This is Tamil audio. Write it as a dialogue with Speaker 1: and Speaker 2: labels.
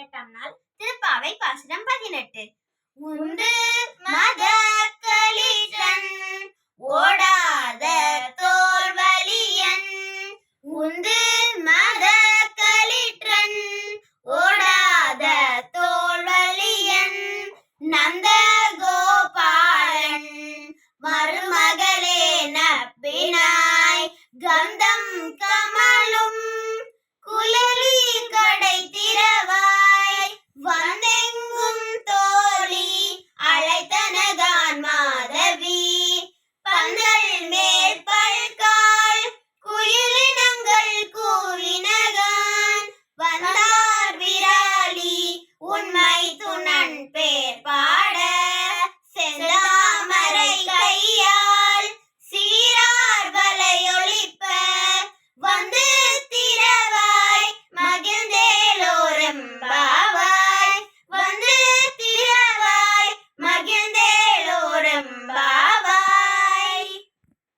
Speaker 1: 18ஆம் நாள் திருப்பாவை பாசுரம் 18. உந்து மத களிற்றன் ஓடாத தோல்வலியன் உந்து மத களிற்றன்